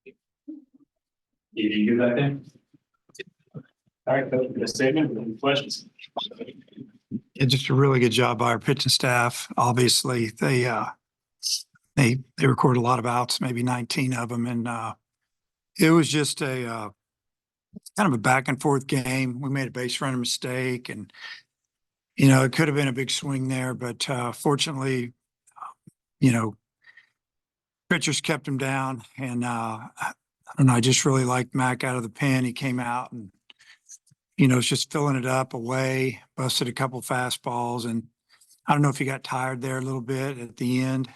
Did you do that then? All right, Coach, a statement, any questions? Yeah, just a really good job by our pitching staff. Obviously, they recorded a lot of outs, maybe 19 of them, and it was just a kind of a back and forth game. We made a base running mistake, and it could have been a big swing there, but fortunately, you know, pitchers kept him down, and I don't know. I just really liked Mac out of the pen. He came out and was just filling it up away, busted a couple fastballs, and I don't know if he got tired there a little bit at the end.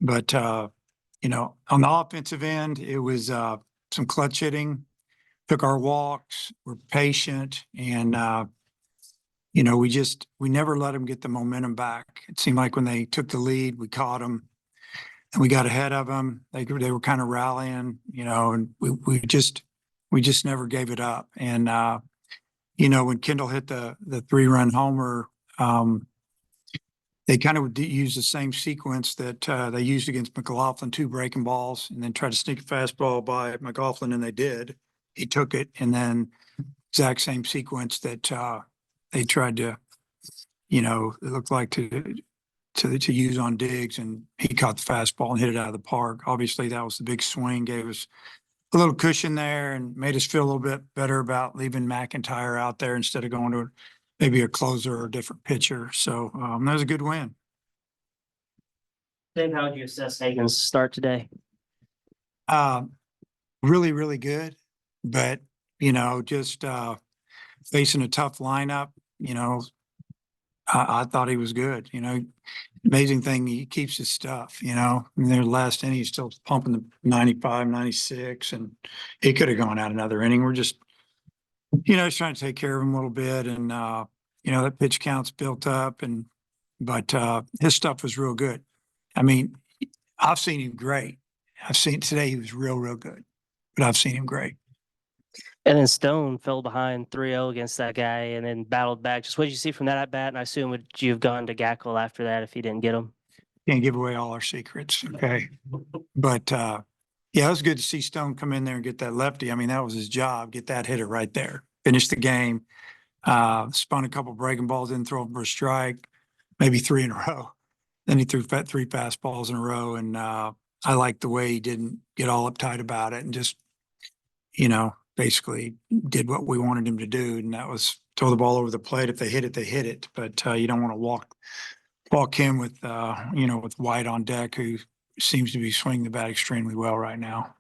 But on the offensive end, it was some clutch hitting, took our walks, we're patient, and we never let them get the momentum back. It seemed like when they took the lead, we caught them and we got ahead of them. They were kind of rallying, and we just never gave it up. And when Kendall hit the 3-run homer, they kind of used the same sequence that they used against McLaughlin, 2 breaking balls, and then tried to sneak a fastball by McLaughlin, and they did. He took it, and then exact same sequence that they tried to, it looked like to use on Diggs, and he caught the fastball and hit it out of the park. Obviously, that was the big swing, gave us a little cushion there and made us feel a little bit better about leaving McIntyre out there instead of going to maybe a closer or a different pitcher. So that was a good win. Dave, how would you assess Hagen's start today? Really, really good. But, just facing a tough lineup, I thought he was good. Amazing thing, he keeps his stuff, in their last inning, he's still pumping the 95, 96, and he could have gone out another inning. We're just, he's trying to take care of him a little bit. And, that pitch count's built up, but his stuff was real good. I mean, I've seen him great. I've seen today he was real, real good, but I've seen him great. And then Stone fell behind 3-0 against that guy and then battled back. Just what did you see from that at bat? And I assume would you have gone to Gackle after that if he didn't get him? Can't give away all our secrets. Okay. But yeah, it was good to see Stone come in there and get that lefty. I mean, that was his job, get that hitter right there, finish the game. Spun a couple breaking balls, didn't throw him for a strike, maybe 3 in a row. Then he threw 3 fastballs in a row. And I liked the way he didn't get all uptight about it and just, basically did what we wanted him to do. And that was throw the ball over the plate. If they hit it, they hit it. But you don't want to walk him with, with White on deck, who seems to be swinging the bat extremely well right now.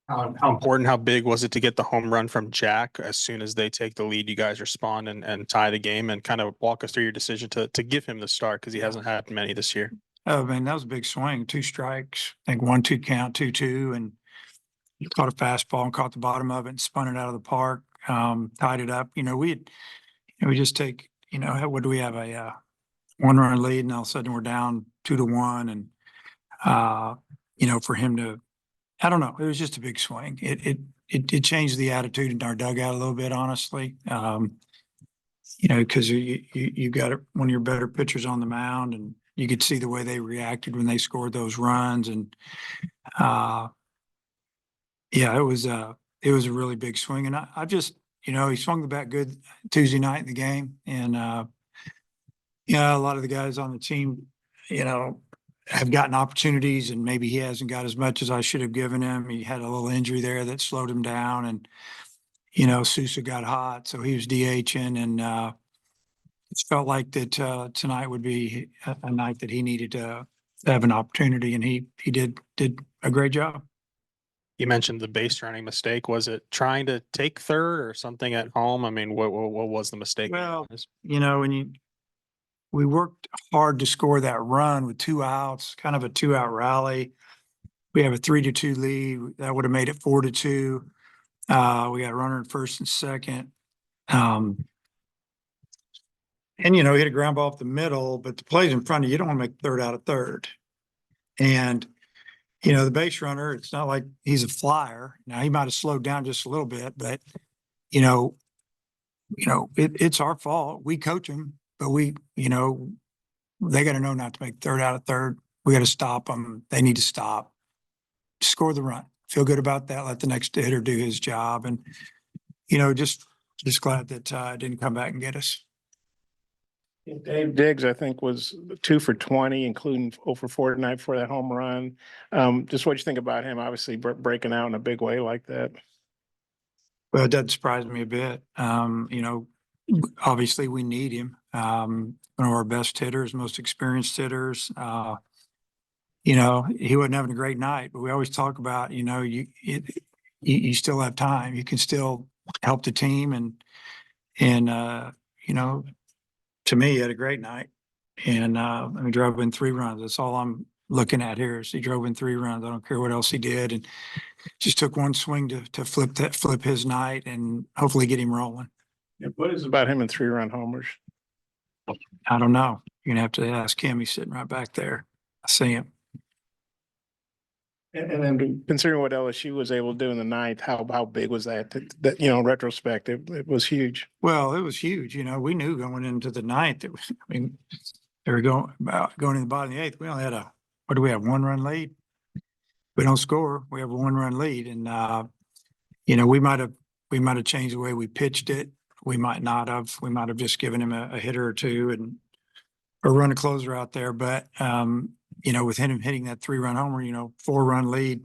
How important, how big was it to get the home run from Jack as soon as they take the lead? You guys respond and tie the game, and kind of walk us through your decision to give him the start because he hasn't had many this year. Oh, man, that was a big swing. 2 strikes, I think 1-2 count, 2-2, and he caught a fastball and caught the bottom of it and spun it out of the park, tied it up. We just take, what do we have, a 1-run lead, and all of a sudden we're down 2-1, and for him to, I don't know, it was just a big swing. It changed the attitude in our dugout a little bit, honestly. Because you got one of your better pitchers on the mound, and you could see the way they reacted when they scored those runs, and yeah, it was a really big swing. And I just, he swung the bat good Tuesday night in the game. And, a lot of the guys on the team, have gotten opportunities, and maybe he hasn't got as much as I should have given him. He had a little injury there that slowed him down, and, Sousa got hot, so he was DHing, and it felt like that tonight would be a night that he needed to have an opportunity, and he did a great job. You mentioned the base running mistake. Was it trying to take third or something at home? I mean, what was the mistake? Well, we worked hard to score that run with 2 outs, kind of a 2-out rally. We have a 3-2 lead. That would have made it 4-2. We got a runner in first and second. And, hit a ground ball off the middle, but the play's in front of you. You don't want to make third out of third. And, the base runner, it's not like he's a flyer. Now, he might have slowed down just a little bit, but, it's our fault. We coach him, but they got to know not to make third out of third. We got to stop them. They need to stop. score the run. Feel good about that. Let the next hitter do his job. And, just glad that didn't come back and get us. Dave Diggs, I think, was 2 for 20, including 0 for 4 tonight for that home run. Just what you think about him, obviously breaking out in a big way like that. Well, it doesn't surprise me a bit. Obviously we need him. One of our best hitters, most experienced hitters. He wasn't having a great night, but we always talk about, you still have time. You can still help the team to me, he had a great night. And he drove in 3 runs. That's all I'm looking at here is he drove in 3 runs. I don't care what else he did. And just took one swing to flip his night and hopefully get him rolling. What is it about him and 3-run homers? I don't know. You're gonna have to ask him. He's sitting right back there. I see him. And then considering what LSU was able to do in the ninth, how big was that? That retrospect, it was huge. Well, it was huge. We knew going into the ninth. It was, they were going in the bottom of the 8th. We only had what do we have? 1-run lead. We don't score. We have a 1-run lead, and we might have changed the way we pitched it. We might not have. We might have just given him a hitter or two or run a closer out there. But with him hitting that 3-run homer, 4-run lead,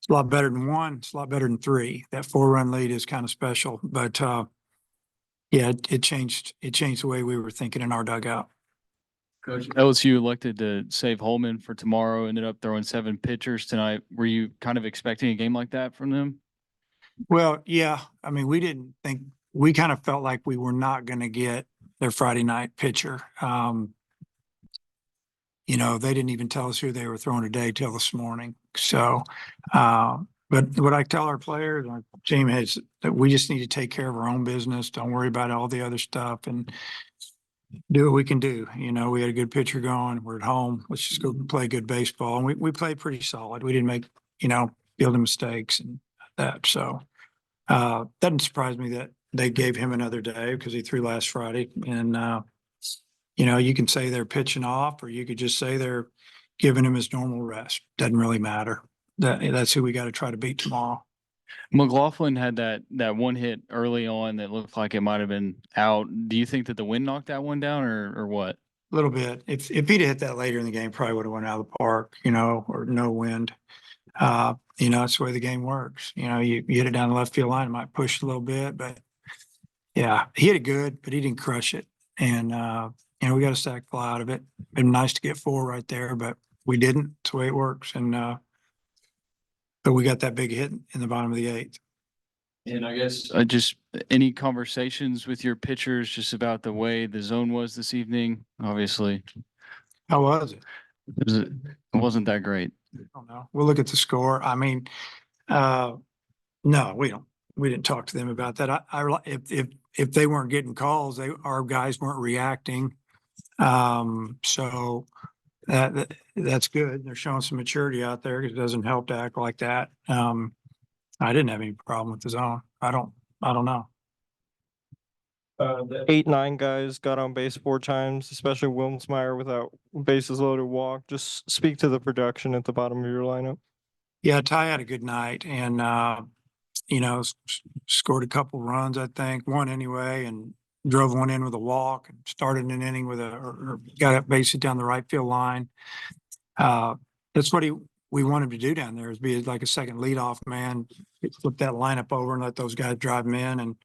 it's a lot better than 1. It's a lot better than 3. That 4-run lead is kind of special. But it changed the way we were thinking in our dugout. Coach, LSU elected to save Holman for tomorrow, ended up throwing 7 pitchers tonight. Were you kind of expecting a game like that from them? Well, yeah. We kind of felt like we were not going to get their Friday night pitcher. They didn't even tell us who they were throwing today till this morning. So, but what I tell our players, our team is that we just need to take care of our own business. Don't worry about all the other stuff and do what we can do. We had a good pitcher going. We're at home. Let's just go play good baseball. And we played pretty solid. We didn't make, building mistakes and that. So, doesn't surprise me that they gave him another day because he threw last Friday. And, you can say they're pitching off, or you could just say they're giving him his normal rest. Doesn't really matter. That's who we got to try to beat tomorrow. McLaughlin had that one hit early on that looked like it might have been out. Do you think that the wind knocked that one down or what? A little bit. If he'd have hit that later in the game, probably would have went out of the park, or no wind. That's the way the game works. You hit it down the left field line, it might push a little bit, but yeah, he hit it good, but he didn't crush it. And, we got a sack fly out of it. Been nice to get 4 right there, but we didn't. It's the way it works. And, but we got that big hit in the bottom of the 8th. And I guess just any conversations with your pitchers just about the way the zone was this evening? Obviously, How was it? it wasn't that great. I don't know. We'll look at the score. No, we didn't talk to them about that. If they weren't getting calls, our guys weren't reacting. So that's good. They're showing some maturity out there. It doesn't help to act like that. I didn't have any problem with the zone. I don't know. The 8-9 guys got on base 4 times, especially Wilmsmeyer without bases loaded walk. Just speak to the production at the bottom of your lineup. Yeah, Ty had a good night and, scored a couple runs, I think, 1 anyway, and drove 1 in with a walk and started an inning or got up base down the right field line. That's what we want him to do down there, is be like a second leadoff man, flip that lineup over and let those guys drive him in. And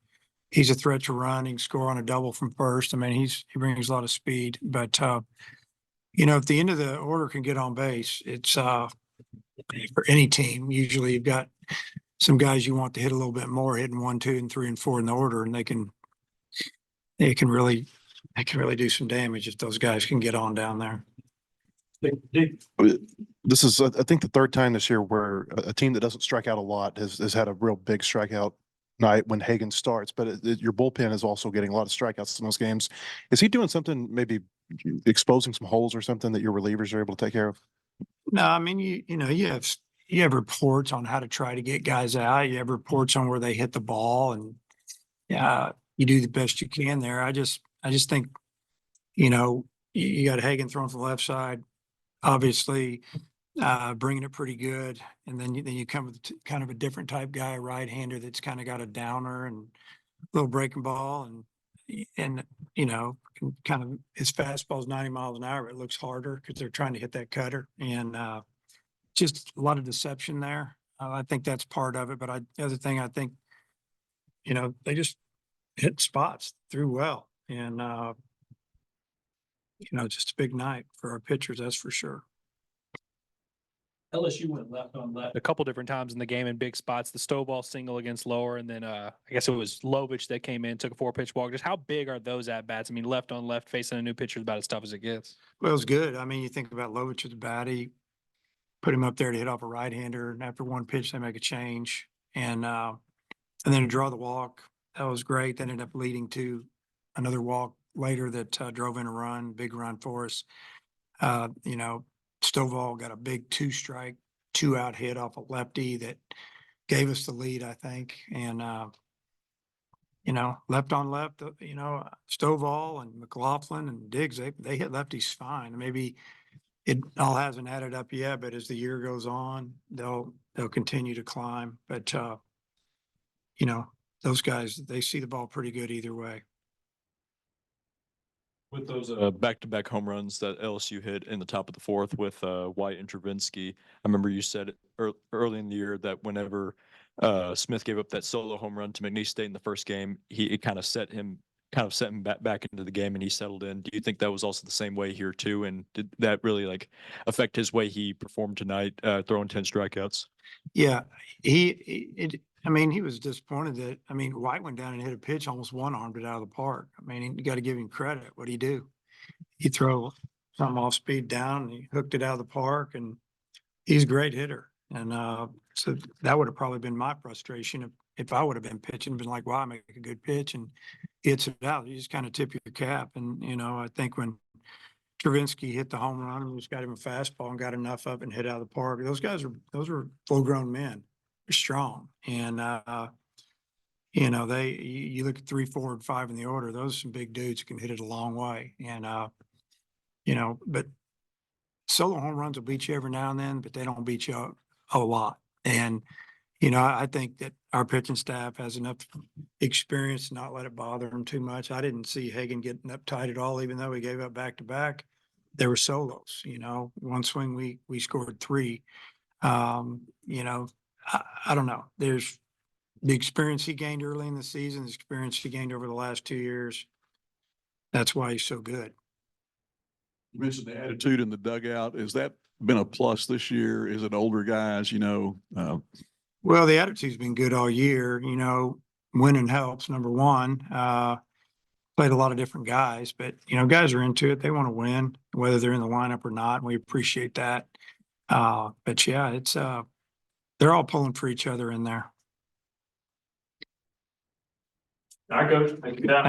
he's a threat to run. He can score on a double from first. He brings a lot of speed. But if the end of the order can get on base, it's for any team. Usually, you've got some guys you want to hit a little bit more, hitting 1, 2, and 3, and 4 in the order, and they can really do some damage if those guys can get on down there. This is, I think, the 3rd time this year where a team that doesn't strike out a lot has had a real big strikeout night when Hagan starts, but your bullpen is also getting a lot of strikeouts in those games. Is he doing something, maybe exposing some holes or something that your relievers are able to take care of? No, you have reports on how to try to get guys out. You have reports on where they hit the ball, and you do the best you can there. I just think, you got Hagan throwing from the left side. Obviously, bringing it pretty good. And then you come with kind of a different type guy, a right-hander that's kind of got a downer and a little breaking ball and you know, kind of his fastball's 90 miles an hour. It looks harder because they're trying to hit that cutter and just a lot of deception there. I think that's part of it. But the other thing I think, you know, they just hit spots, threw well, and you know, just a big night for our pitchers, that's for sure. LSU went left on left a couple different times in the game in big spots. The Stovall single against Lower, and then I guess it was Lovich that came in, took a 4-pitch walk. Just how big are those at bats? I mean, left on left facing a new pitcher is about as tough as it gets. Well, it was good. I mean, you think about Lovich at the bat, he put him up there to hit off a right-hander, and after one pitch, they make a change, and then to draw the walk, that was great. That ended up leading to another walk later that drove in a run, big run for us. You know, Stovall got a big 2-strike, 2-out hit off a lefty that gave us the lead, I think. And, you know, left on left, you know, Stovall and McLaughlin and Diggs, they hit lefties fine. Maybe it all hasn't added up yet, but as the year goes on, they'll continue to climb. But, you know, those guys, they see the ball pretty good either way. With those back-to-back home runs that LSU hit in the top of the fourth with White and Travinsky, I remember you said early in the year that whenever Smith gave up that solo home run to McNeese State in the first game, it kind of set him back into the game and he settled in. Do you think that was also the same way here too? And did that really like affect his way he performed tonight, throwing 10 strikeouts? Yeah, I mean, he was disappointed that, I mean, White went down and hit a pitch, almost one-armed it out of the park. I mean, you got to give him credit. What'd he do? He throw something off speed down and he hooked it out of the park, and he's a great hitter. And so that would have probably been my frustration if I would have been pitching, been like, wow, I make a good pitch and he hits it out. You just kind of tip your cap. And, you know, I think when Travinsky hit the home run and just got him a fastball and got enough of it and hit out of the park, those were full-grown men. Strong. And, you know, you look at 3, 4, and 5 in the order, those are some big dudes who can hit it a long way. And, you know, but solo home runs will beat you every now and then, but they don't beat you a lot. And, you know, I think that our pitching staff has enough experience to not let it bother them too much. I didn't see Hagan getting uptight at all, even though he gave up back-to-back. There were solos, you know, one swing we scored 3. You know, I don't know. There's the experience he gained early in the season, the experience he gained over the last 2 years. That's why he's so good. You mentioned the attitude in the dugout. Has that been a plus this year? Is it older guys, you know? Well, the attitude's been good all year. You know, winning helps, number one. Played a lot of different guys, but, you know, guys are into it. They want to win, whether they're in the lineup or not. And we appreciate that. But yeah, it's they're all pulling for each other in there. All right, Coach. Thank you for that.